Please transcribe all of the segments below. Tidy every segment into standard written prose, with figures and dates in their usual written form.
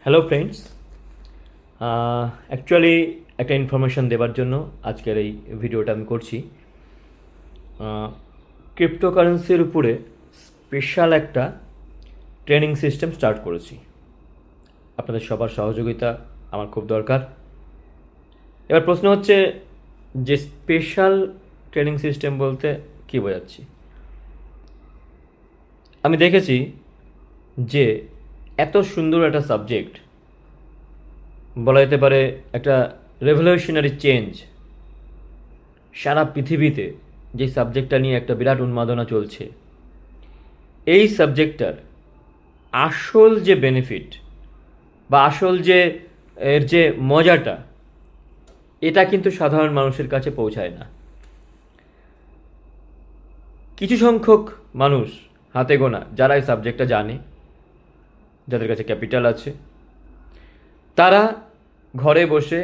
Hello friends, actually একটা information দেওয়ার জন্য আজকের এই ভিডিওটা আমি করছি। ক্রিপ্টোকারেন্সির উপরে স্পেশাল একটা ট্রেনিং সিস্টেম স্টার্ট করেছি। আপনাদের সবার সহযোগিতা আমার খুব দরকার। এবার প্রশ্ন হচ্ছে যে স্পেশাল ট্রেনিং সিস্টেম বলতে কী বোঝাচ্ছি। আমি দেখেছি যে এত সুন্দর একটা সাবজেক্ট, বলা যেতে পারে একটা রেভলিউশনারি চেঞ্জ, সারা পৃথিবীতে যে সাবজেক্টটা নিয়ে একটা বিরাট উন্মাদনা চলছে, এই সাবজেক্টটার আসল যে বেনিফিট বা আসল যে এর যে মজাটা, এটা কিন্তু সাধারণ মানুষের কাছে পৌঁছায় না। কিছু সংখ্যক মানুষ হাতে গোনা যারা এই সাবজেক্টটা জানে, যাদের কাছে ক্যাপিটাল আছে, তারা ঘরে বসে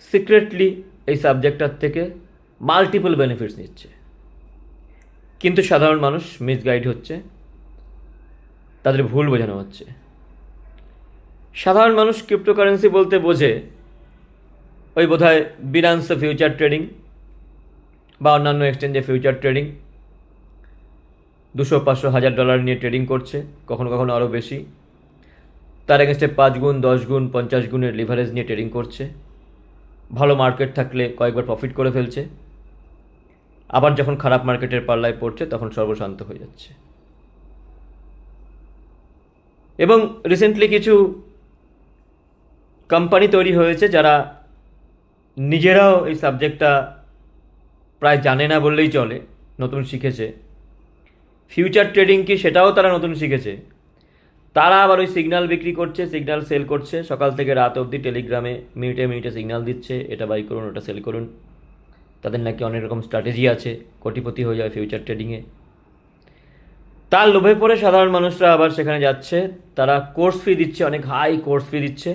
সিক্রেটলি এই সাবজেক্টটার থেকে মাল্টিপল বেনিফিটস নিচ্ছে। কিন্তু সাধারণ মানুষ মিসগাইড হচ্ছে, তাদের ভুল বোঝানো হচ্ছে। সাধারণ মানুষ ক্রিপ্টোকারেন্সি বলতে বোঝে ওই বোধহয় বিনান্সে ফিউচার ট্রেডিং বা অন্যান্য এক্সচেঞ্জে ফিউচার ট্রেডিং, 200, 500, $1000 নিয়ে ট্রেডিং করছে, কখনো কখনো আরও বেশি। তার এগেনস্টে 5 গুণ, 10 গুণ, 50 গুণের লিভারেজ নিয়ে ট্রেডিং করছে। ভালো মার্কেট থাকলে কয়েকবার প্রফিট করে ফেলছে, আবার যখন খারাপ মার্কেটের পাল্লায় পড়ছে তখন সর্বশান্ত হয়ে যাচ্ছে। এবং রিসেন্টলি কিছু কোম্পানি তৈরি হয়েছে যারা নিজেরাও এই সাবজেক্টটা প্রায় জানে না বললেই চলে, নতুন শিখেছে। ফিউচার ট্রেডিং কি সেটাও তারা নতুন শিখেছে। তারা আবার ওই সিগন্যাল বিক্রি করছে, সিগন্যাল সেল করছে, সকাল থেকে রাত অবধি টেলিগ্রামে মিনিটে মিনিটে সিগন্যাল দিচ্ছে, এটা বাই করুন, ওটা সেল করুন। তাদের নাকি অনেক রকম স্ট্র্যাটেজি আছে, কোটিপতি হয়ে যায় ফিউচার ট্রেডিংয়ে। তার লোভে পড়ে সাধারণ মানুষরা আবার সেখানে যাচ্ছে, তারা কোর্স ফি দিচ্ছে, অনেক হাই কোর্স ফি দিচ্ছে,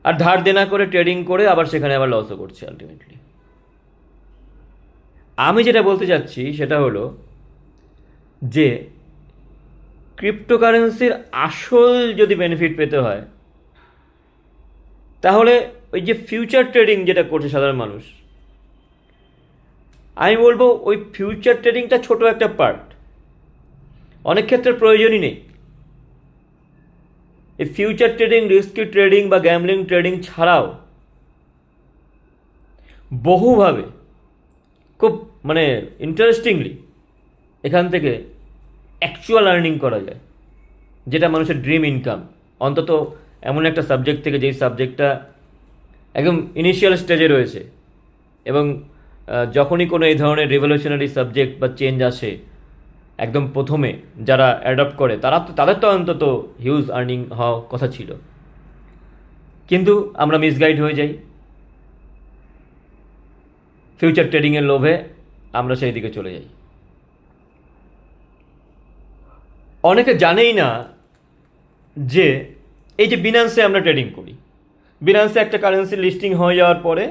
আর ধার দেনা করে ট্রেডিং করে আবার সেখানে আবার লসও করছে আলটিমেটলি। আমি যেটা বলতে চাচ্ছি সেটা হলো যে ক্রিপ্টোকারেন্সির আসল যদি বেনিফিট পেতে হয়, তাহলে ওই যে ফিউচার ট্রেডিং যেটা করছে সাধারণ মানুষ, আমি বলবো ওই ফিউচার ট্রেডিংটা ছোট একটা পার্ট, অনেক ক্ষেত্রে প্রয়োজনই নেই। এই ফিউচার ট্রেডিং, রিস্কি ট্রেডিং বা গ্যামলিং ট্রেডিং ছাড়াও বহুভাবে খুব ইন্টারেস্টিংলি এখান থেকে অ্যাকচুয়াল আর্নিং করা যায়, যেটা মানুষের ড্রিম ইনকাম। অন্তত এমন একটা সাবজেক্ট থেকে যেই সাবজেক্টটা একদম ইনিশিয়াল স্টেজে রয়েছে, এবং যখনই কোনো এই ধরনের রেভলিউশনারি সাবজেক্ট বা চেঞ্জ আসে, একদম প্রথমে যারা অ্যাডপ্ট করে তাদের তো অন্তত হিউজ আর্নিং হওয়া কথা ছিল। কিন্তু আমরা মিসগাইড হয়ে যাই, ফিউচার ট্রেডিংয়ের লোভে আমরা সেই দিকে চলে যাই। অনেকে জানেই না যে এই যে বিনান্সে আমরা ট্রেডিং করি, বিনান্সে একটা কারেন্সি লিস্টিং হয়ে যাওয়ার পরে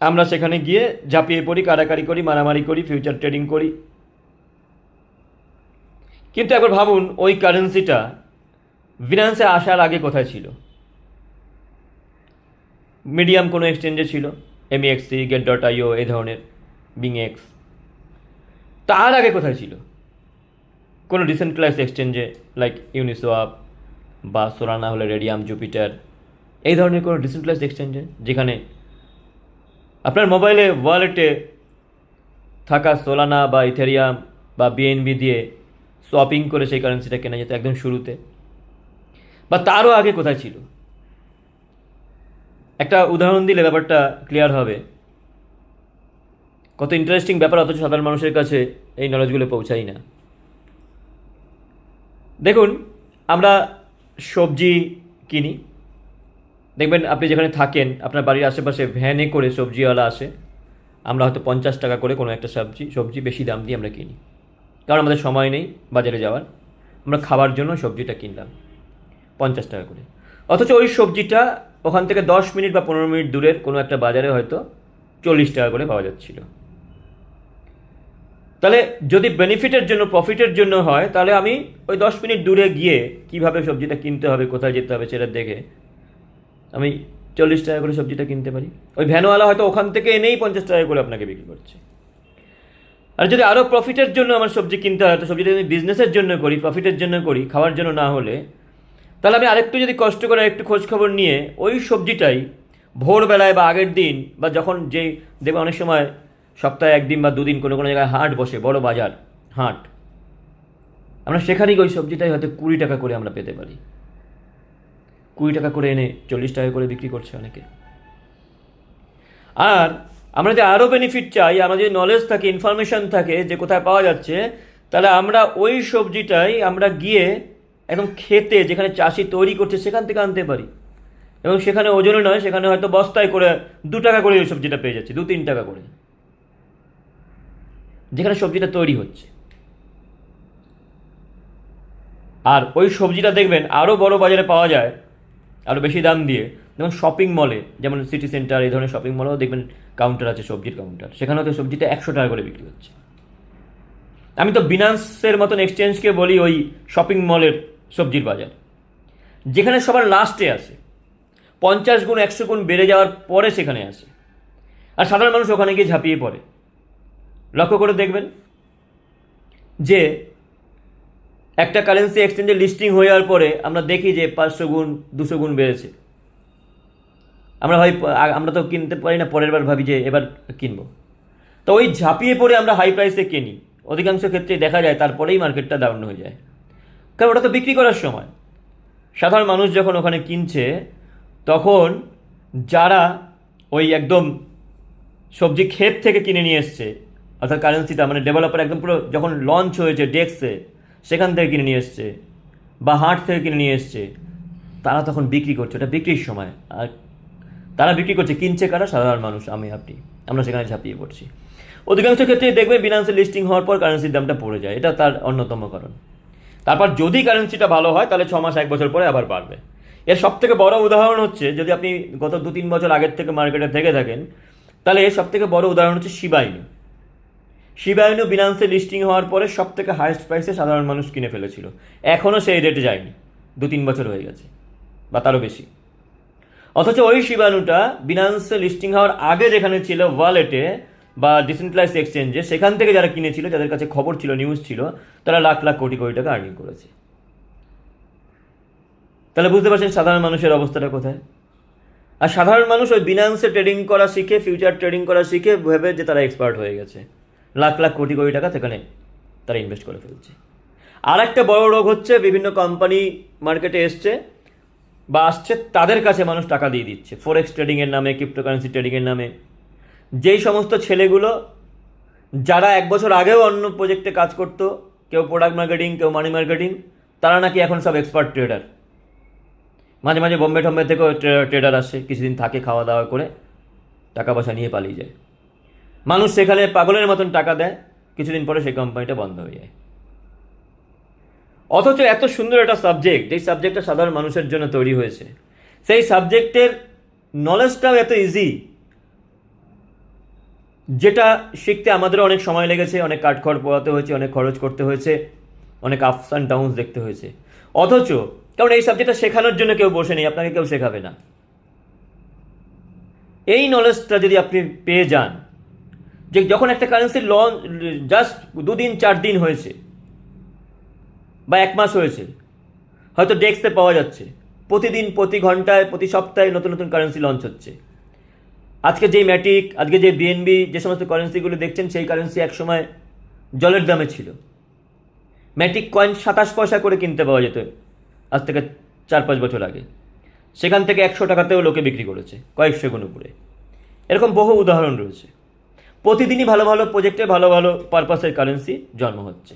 আমরা সেখানে গিয়ে ঝাঁপিয়ে পড়ি, কাড়াকাড়ি করি, মারামারি করি, ফিউচার ট্রেডিং করি। কিন্তু একবার ভাবুন, ওই কারেন্সিটা বিনান্সে আসার আগে কোথায় ছিল? মিডিয়াম কোনো এক্সচেঞ্জে ছিল, MEXC, Get.io, এই ধরনের, BingX। তার আগে কোথায় ছিল? কোনো ডিসেন্ট্রালাইজ এক্সচেঞ্জে লাইক ইউনিসোয়াপ বা সোলানা হলে রেডিয়াম, জুপিটার, এই ধরনের কোনো ডিসেন্ট্রালাইজ এক্সচেঞ্জে, যেখানে আপনার মোবাইলে ওয়ালেটে থাকা সোলানা বা ইথেরিয়াম বা BNB দিয়ে সোয়াপিং করে সেই কারেন্সিটা কেনা যেত একদম শুরুতে। বা তারও আগে কোথায় ছিল? একটা উদাহরণ দিলে ব্যাপারটা ক্লিয়ার হবে। কত ইন্টারেস্টিং ব্যাপার, অথচ সাধারণ মানুষের কাছে এই নলেজগুলো পৌঁছায় না। দেখুন, আমরা সবজি কিনি, দেখবেন আপনি যেখানে থাকেন আপনার বাড়ির আশেপাশে ভ্যানে করে সবজিওয়ালা আসে। আমরা হয়তো 50 টাকা করে কোনো একটা সবজি বেশি দাম দিয়ে আমরা কিনি, কারণ আমাদের সময় নেই বাজারে যাওয়ার। আমরা খাবার জন্য সবজিটা কিনলাম 50 টাকা করে, অথচ ওই সবজিটা ওখান থেকে 10 মিনিট বা 15 মিনিট দূরের কোনো একটা বাজারে হয়তো 40 টাকা করে পাওয়া যাচ্ছিল। তাহলে যদি বেনিফিটের জন্য, প্রফিটের জন্য হয়, তাহলে আমি ওই 10 মিনিট দূরে গিয়ে কিভাবে সবজিটা কিনতে হবে, কোথায় যেতে হবে সেটা দেখে আমি 40 টাকা করে সবজিটা কিনতে পারি। ওই ভ্যানওয়ালা হয়তো ওখান থেকে এনেই 50 টাকা করে আপনাকে বিক্রি করছে। আর যদি আরও প্রফিটের জন্য আমার সবজি কিনতে হয়, তো সবজিটা আমি বিজনেসের জন্য করি, প্রফিটের জন্য করি, খাওয়ার জন্য না হলে, তাহলে আমি আরেকটু যদি কষ্ট করে একটু খোঁজ খবর নিয়ে ওই সবজিটাই ভোরবেলায় বা আগের দিন, বা যখন যেই দেখবে অনেক সময় সপ্তাহে 1 দিন বা 2 দিন কোনো কোনো জায়গায় হাট বসে, বড় বাজার হাট, আমরা সেখানেই ওই সবজিটাই হয়তো 20 টাকা করে আমরা পেতে পারি। 20 টাকা করে এনে 40 টাকা করে বিক্রি করছে অনেকে। আর আমরা যদি আরও বেনিফিট চাই, আমরা যদি নলেজ থাকে, ইনফরমেশন থাকে যে কোথায় পাওয়া যাচ্ছে, তাহলে আমরা ওই সবজিটাই আমরা গিয়ে একদম খেতে, যেখানে চাষি তৈরি করছে সেখান থেকে আনতে পারি। এবং সেখানে ওজনে নয়, সেখানে হয়তো বস্তায় করে 2 টাকা করে ওই সবজিটা পেয়ে যাচ্ছে, 2-3 টাকা করে, যেখানে সবজিটা তৈরি হচ্ছে। আর ওই সবজিটা দেখবেন আরও বড় বাজারে পাওয়া যায়, আরও বেশি দাম দিয়ে, যেমন শপিং মলে, যেমন সিটি সেন্টার, এই ধরনের শপিং মলেও দেখবেন কাউন্টার আছে, সবজির কাউন্টার, সেখানেও তো সবজিটা 100 টাকা করে বিক্রি হচ্ছে। আমি তো বিনান্সের মতন এক্সচেঞ্জকে বলি ওই শপিং মলের সবজির বাজার, যেখানে সবার লাস্টে আসে, 50 গুণ 100 গুণ বেড়ে যাওয়ার পরে সেখানে আসে, আর সাধারণ মানুষ ওখানে গিয়ে ঝাঁপিয়ে পড়ে। লক্ষ্য করে দেখবেন যে একটা কারেন্সি এক্সচেঞ্জে লিস্টিং হয়ে যাওয়ার পরে আমরা দেখি যে 500 গুণ 200 গুণ বেড়েছে। আমরা তো কিনতে পারি না, পরের বার ভাবি যে এবার কিনবো। তো ওই ঝাঁপিয়ে পড়ে আমরা হাই প্রাইসে কিনি, অধিকাংশ ক্ষেত্রে দেখা যায় তারপরেই মার্কেটটা ডাউন হয়ে যায়, কারণ ওটা তো বিক্রি করার সময়। সাধারণ মানুষ যখন ওখানে কিনছে, তখন যারা ওই একদম সবজি ক্ষেত থেকে কিনে নিয়ে এসছে, অর্থাৎ কারেন্সিটা মানে ডেভেলপার একদম পুরো যখন লঞ্চ হয়েছে ডেস্কে, সেখান থেকে কিনে নিয়ে এসছে বা হাট থেকে কিনে নিয়ে এসছে, তারা তখন বিক্রি করছে, ওটা বিক্রির সময়। আর তারা বিক্রি করছে, কিনছে কারা? সাধারণ মানুষ, আমি আপনি, আমরা সেখানে ঝাঁপিয়ে পড়ছি। অধিকাংশ ক্ষেত্রে দেখবে বিনান্সে লিস্টিং হওয়ার পর কারেন্সির দামটা পড়ে যায়, এটা তার অন্যতম কারণ। তারপর যদি কারেন্সিটা ভালো হয়, তাহলে 6 মাস 1 বছর পরে আবার বাড়বে। এর সব থেকে বড় উদাহরণ হচ্ছে, যদি আপনি গত 2-3 বছর আগের থেকে মার্কেটে থেকে থাকেন, তাহলে এর সব থেকে বড় উদাহরণ হচ্ছে শিবা ইনু। শিবা ইনু বিনান্সে লিস্টিং হওয়ার পরে সব থেকে হাইয়েস্ট প্রাইসে সাধারণ মানুষ কিনে ফেলেছিল, এখনও সেই রেটে যায়নি, 2-3 বছর হয়ে গেছে বা তারও বেশি। অথচ ওই শিবা ইনুটা বিনান্সে লিস্টিং হওয়ার আগে যেখানে ছিল ওয়ালেটে বা ডিসেন্ট্রালাইজড এক্সচেঞ্জে, সেখান থেকে যারা কিনেছিল, যাদের কাছে খবর ছিল, নিউজ ছিল, তারা লাখ লাখ কোটি কোটি টাকা আর্নিং করেছে। তাহলে বুঝতে পারছেন সাধারণ মানুষের অবস্থাটা কোথায়। আর সাধারণ মানুষ ওই বিনান্সে ট্রেডিং করা শিখে, ফিউচার ট্রেডিং করা শিখে ভেবে যে তারা এক্সপার্ট হয়ে গেছে, লাখ লাখ কোটি কোটি টাকা সেখানে তারা ইনভেস্ট করে ফেলছে। আর একটা বড় রোগ হচ্ছে, বিভিন্ন কোম্পানি মার্কেটে এসছে বা আসছে, তাদের কাছে মানুষ টাকা দিয়ে দিচ্ছে ফরেক্স ট্রেডিংয়ের নামে, ক্রিপ্টোকারেন্সি ট্রেডিংয়ের নামে। যেই সমস্ত ছেলেগুলো, যারা 1 বছর আগেও অন্য প্রজেক্টে কাজ করতো, কেউ প্রোডাক্ট মার্কেটিং, কেউ মানি মার্কেটিং, তারা নাকি এখন সব এক্সপার্ট ট্রেডার। মাঝে মাঝে বোম্বে টম্বে থেকেও ট্রেডার আসে, কিছুদিন থাকে, খাওয়া দাওয়া করে টাকা পয়সা নিয়ে পালিয়ে যায়। মানুষ সেখানে পাগলের মতন টাকা দেয়, কিছুদিন পরে সেই কোম্পানিটা বন্ধ হয়ে যায়। অথচ এত সুন্দর একটা সাবজেক্ট, এই সাবজেক্টটা সাধারণ মানুষের জন্য তৈরি হয়েছে, সেই সাবজেক্টের নলেজটাও এত ইজি, যেটা শিখতে আমাদেরও অনেক সময় লেগেছে, অনেক কাঠখড় পোহাতে হয়েছে, অনেক খরচ করতে হয়েছে, অনেক আপস অ্যান্ড ডাউনস দেখতে হয়েছে। অথচ কারণ এই সাবজেক্টটা শেখানোর জন্য কেউ বসে নেই, আপনাকে কেউ শেখাবে না। এই নলেজটা যদি আপনি পেয়ে যান, যে যখন একটা কারেন্সির লঞ্চ জাস্ট 2 দিন 4 দিন হয়েছে বা 1 মাস হয়েছে, হয়তো ডেস্কে পাওয়া যাচ্ছে, প্রতিদিন, প্রতি ঘন্টায়, প্রতি সপ্তাহে নতুন নতুন কারেন্সি লঞ্চ হচ্ছে। আজকে যেই ম্যাটিক, আজকে যে বিএনবি, যে সমস্ত কারেন্সিগুলো দেখছেন, সেই কারেন্সি একসময় জলের দামে ছিল। ম্যাটিক কয়েন 27 পয়সা করে কিনতে পাওয়া যেত আজ থেকে 4-5 বছর আগে, সেখান থেকে 100 টাকাতেও লোকে বিক্রি করেছে, কয়েকশো গুণ উপরে। এরকম বহু উদাহরণ রয়েছে। প্রতিদিনই ভালো ভালো প্রজেক্টে ভালো ভালো পারপাসের কারেন্সি জন্ম হচ্ছে।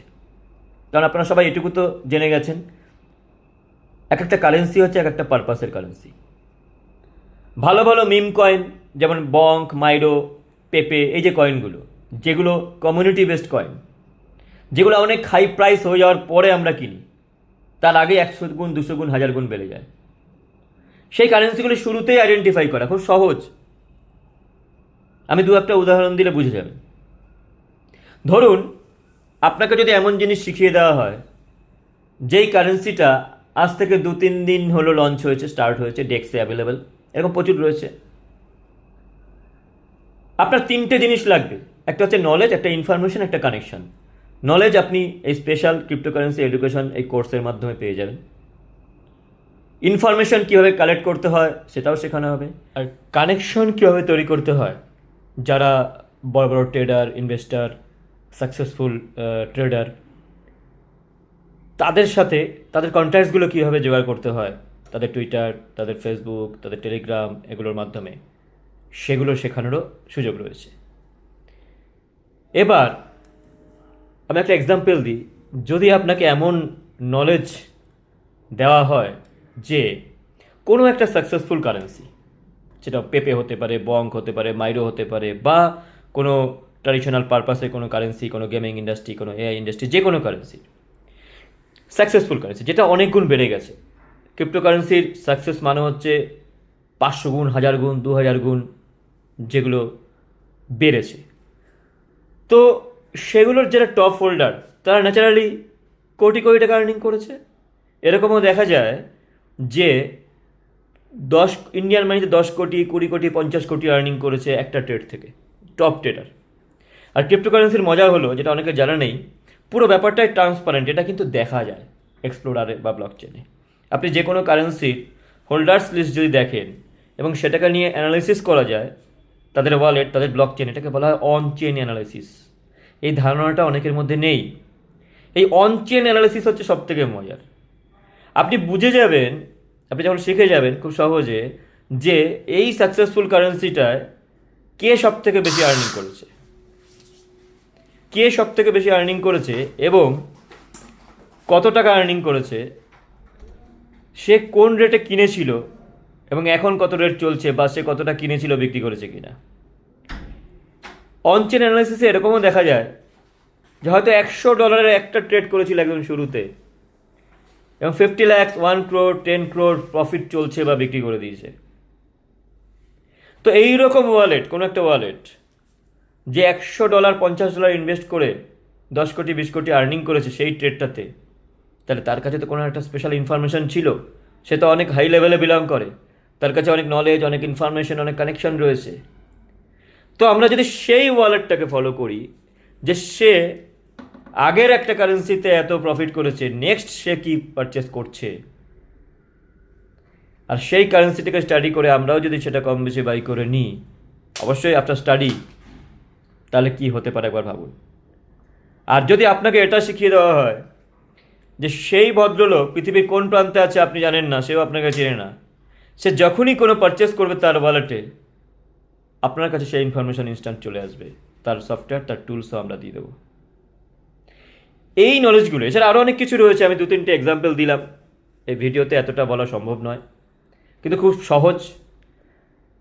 কারণ আপনারা সবাই এটুকু তো জেনে গেছেন, এক একটা কারেন্সি হচ্ছে এক একটা পারপাসের কারেন্সি। ভালো ভালো মিম কয়েন, যেমন বঙ্ক, মাইডো, পেপে, এই যে কয়েনগুলো, যেগুলো কমিউনিটি বেসড কয়েন, যেগুলো অনেক হাই প্রাইস হয়ে যাওয়ার পরে আমরা কিনি, তার আগে 100 গুণ, 200 গুণ, 1000 গুণ বেড়ে যায়। সেই কারেন্সিগুলি শুরুতেই আইডেন্টিফাই করা খুব সহজ। আমি 2-1টা উদাহরণ দিলে বুঝে যাবেন। ধরুন আপনাকে যদি এমন জিনিস শিখিয়ে দেওয়া হয়, যেই কারেন্সিটা আজ থেকে 2-3 দিন হলো লঞ্চ হয়েছে, স্টার্ট হয়েছে, ডেক্সে অ্যাভেলেবেল, এরকম প্রচুর রয়েছে, আপনার 3টে জিনিস লাগবে। একটা হচ্ছে নলেজ, একটা ইনফরমেশন, একটা কানেকশন। নলেজ আপনি এই স্পেশাল ক্রিপ্টোকারেন্সি এডুকেশন এই কোর্সের মাধ্যমে পেয়ে যাবেন। ইনফরমেশন কীভাবে কালেক্ট করতে হয় সেটাও শেখানো হবে। আর কানেকশন কীভাবে তৈরি করতে হয়, যারা বড় বড় ট্রেডার, ইনভেস্টার, সাকসেসফুল ট্রেডার, তাদের সাথে তাদের কন্ট্যাক্টসগুলো কীভাবে জোগাড় করতে হয়, তাদের টুইটার, তাদের ফেসবুক, তাদের টেলিগ্রাম, এগুলোর মাধ্যমে সেগুলো শেখানোরও সুযোগ রয়েছে। এবার আমি একটা এক্সাম্পল দিই। যদি আপনাকে এমন নলেজ দেওয়া হয় যে কোনো একটা সাকসেসফুল কারেন্সি, সেটা পেপে হতে পারে, বঙ্ক হতে পারে, মাইরো হতে পারে, বা কোনো ট্র্যাডিশনাল পারপাসে কোনো কারেন্সি, কোনো গেমিং ইন্ডাস্ট্রি, কোনো এআই ইন্ডাস্ট্রি, যে কোনো কারেন্সি, সাকসেসফুল কারেন্সি যেটা অনেক গুণ বেড়ে গেছে। ক্রিপ্টোকারেন্সির সাকসেস মানে হচ্ছে 500 গুণ, 1000 গুণ, 2000 গুণ যেগুলো বেড়েছে। তো সেগুলোর যারা টপ হোল্ডার, তারা ন্যাচারালি কোটি কোটি টাকা আর্নিং করেছে। এরকমও দেখা যায় যে 10 ইন্ডিয়ান মানিতে 10 কোটি, 20 কোটি, 50 কোটি আর্নিং করেছে একটা ট্রেড থেকে, টপ ট্রেডার। আর ক্রিপ্টোকারেন্সির মজা হলো, যেটা অনেকে জানা নেই, পুরো ব্যাপারটাই ট্রান্সপারেন্ট, এটা কিন্তু দেখা যায় এক্সপ্লোরারে বা ব্লক চেনে। আপনি যে কোনো কারেন্সির হোল্ডার্স লিস্ট যদি দেখেন এবং সেটাকে নিয়ে অ্যানালিসিস করা যায়, তাদের ওয়ালেট, তাদের ব্লক চেন, এটাকে বলা হয় অন চেন অ্যানালিসিস। এই ধারণাটা অনেকের মধ্যে নেই। এই অন চেন অ্যানালিসিস হচ্ছে সব থেকে মজার। আপনি বুঝে যাবেন, আপনি যখন শিখে যাবেন খুব সহজে, যে এই সাকসেসফুল কারেন্সিটায় কে সব থেকে বেশি আর্নিং করেছে, কে সব থেকে বেশি আর্নিং করেছে এবং কত টাকা আর্নিং করেছে, সে কোন রেটে কিনেছিল এবং এখন কত রেট চলছে, বা সে কতটা কিনেছিল, বিক্রি করেছে কিনা। অনচেন অ্যানালাইসিসে এরকমও দেখা যায় যে হয়তো $100 একটা ট্রেড করেছিল একদম শুরুতে, এবং 50 লাখ, 1 crore, 10 crore প্রফিট চলছে বা বিক্রি করে দিয়েছে। তো এইরকম ওয়ালেট, কোনো একটা ওয়ালেট যে $100, $50 ইনভেস্ট করে 10 কোটি, 20 কোটি আর্নিং করেছে সেই ট্রেডটাতে, তাহলে তার কাছে তো কোনো একটা স্পেশাল ইনফরমেশন ছিল। সে তো অনেক হাই লেভেলে বিলং করে, তার কাছে অনেক নলেজ, অনেক ইনফরমেশন, অনেক কানেকশন রয়েছে। তো আমরা যদি সেই ওয়ালেটটাকে ফলো করি, যে সে আগের একটা কারেন্সিতে এত প্রফিট করেছে, নেক্সট সে কি পারচেস করছে, আর সেই কারেন্সিটাকে স্টাডি করে আমরাও যদি সেটা কম বেশি বাই করে নিই, অবশ্যই আফটার স্টাডি, তাহলে কি হতে পারে একবার ভাবুন। আর যদি আপনাকে এটা শিখিয়ে দেওয়া হয় যে সেই ভদ্রলোক পৃথিবীর কোন প্রান্তে আছে আপনি জানেন না, সেও আপনাকে চেনে না, সে যখনই কোনো পারচেস করবে তার ওয়ালেটে, আপনার কাছে সেই ইনফরমেশন ইনস্ট্যান্ট চলে আসবে, তার সফটওয়্যার, তার টুলসও আমরা দিয়ে দেবো। এই নলেজগুলো, এছাড়া আরও অনেক কিছু রয়েছে, আমি 2-3টে এক্সাম্পল দিলাম, এই ভিডিওতে এতটা বলা সম্ভব নয়, কিন্তু খুব সহজ।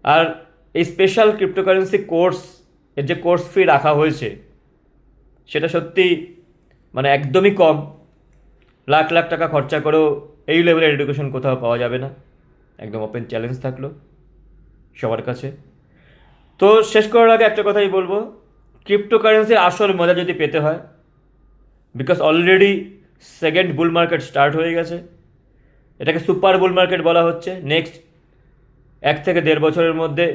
আর এই স্পেশাল ক্রিপ্টোকারেন্সি কোর্স, এর যে কোর্স ফি রাখা হয়েছে, সেটা সত্যি মানে একদমই কম। লাখ লাখ টাকা খরচা করেও এই লেভেলের এডুকেশন কোথাও পাওয়া যাবে না। একদম ওপেন চ্যালেঞ্জ থাকলো সবার কাছে। তো শেষ করার আগে একটা কথাই বলবো, ক্রিপ্টোকারেন্সির আসল মজা যদি পেতে হয়, because already second bull market start হয়ে গেছে, এটাকে সুপার বুল মার্কেট বলা হচ্ছে। নেক্সট 1 থেকে 1.5 বছরের মধ্যে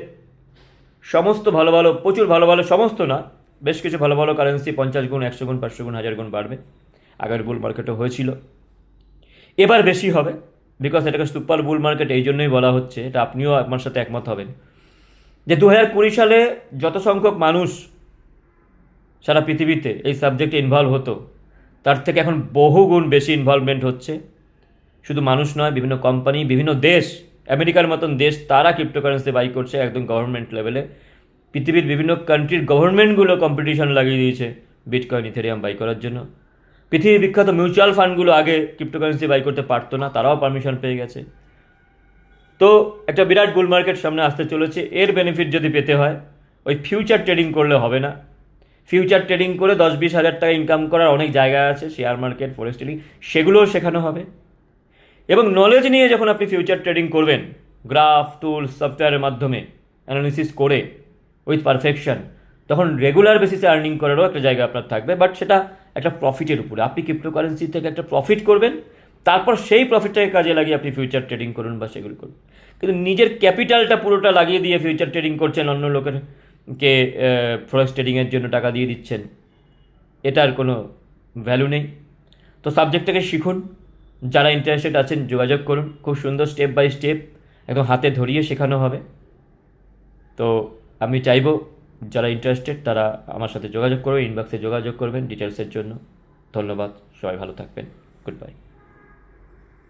সমস্ত ভালো ভালো, প্রচুর ভালো ভালো, সমস্ত না, বেশ কিছু ভালো ভালো কারেন্সি 50 গুণ, 100 গুণ, 500 গুণ, 1000 গুণ বাড়বে। আগের বুল মার্কেটও হয়েছিল, এবার বেশি হবে, বিকজ এটাকে সুপার বুল মার্কেট এই জন্যই বলা হচ্ছে। এটা আপনিও আমার সাথে একমত হবেন যে 2020 সালে যত সংখ্যক মানুষ সারা পৃথিবীতে এই সাবজেক্টে ইনভলভ হতো, তার থেকে এখন বহু গুণ বেশি ইনভলভমেন্ট হচ্ছে। শুধু মানুষ নয়, বিভিন্ন কোম্পানি, বিভিন্ন দেশ, আমেরিকার মতন দেশ, তারা ক্রিপ্টোকারেন্সি বাই করছে একদম গভর্নমেন্ট লেভেলে। পৃথিবীর বিভিন্ন কান্ট্রির গভর্নমেন্টগুলো কম্পিটিশন লাগিয়ে দিয়েছে বিটকয়েন, ইথেরিয়াম বাই করার জন্য। পৃথিবীর বিখ্যাত মিউচুয়াল ফান্ডগুলো আগে ক্রিপ্টোকারেন্সি বাই করতে পারতো না, তারাও পারমিশন পেয়ে গেছে। তো একটা বিরাট বুল মার্কেট সামনে আসতে চলেছে। এর বেনিফিট যদি পেতে হয়, ওই ফিউচার ট্রেডিং করলে হবে না। ফিউচার ট্রেডিং করে 10-20 হাজার টাকা ইনকাম করার অনেক জায়গা আছে, শেয়ার মার্কেট, ফরেক্স ট্রেডিং, সেগুলোও শেখানো হবে। এবং নলেজ নিয়ে যখন আপনি ফিউচার ট্রেডিং করবেন, গ্রাফ, টুলস, সফটওয়্যারের মাধ্যমে অ্যানালিসিস করে উইথ পারফেকশন, তখন রেগুলার বেসিসে আর্নিং করারও একটা জায়গা আপনার থাকবে, বাট সেটা একটা প্রফিটের উপরে। আপনি ক্রিপ্টোকারেন্সি থেকে একটা প্রফিট করবেন, তারপর সেই প্রফিটটাকে কাজে লাগিয়ে আপনি ফিউচার ট্রেডিং করুন বা সেগুলো করুন। কিন্তু নিজের ক্যাপিটালটা পুরোটা লাগিয়ে দিয়ে ফিউচার ট্রেডিং করছেন, অন্য লোকের কে ফরেক্স ট্রেডিংয়ের জন্য টাকা দিয়ে দিচ্ছেন, এটার কোনো ভ্যালু নেই। তো সাবজেক্টটাকে শিখুন, যারা ইন্টারেস্টেড আছেন যোগাযোগ করুন, খুব সুন্দর স্টেপ বাই স্টেপ একদম হাতে ধরিয়ে শেখানো হবে। তো আমি চাইবো যারা ইন্টারেস্টেড তারা আমার সাথে যোগাযোগ করবে, ইনবক্সে যোগাযোগ করবেন ডিটেলসের জন্য। ধন্যবাদ, সবাই ভালো থাকবেন, গুড বাই।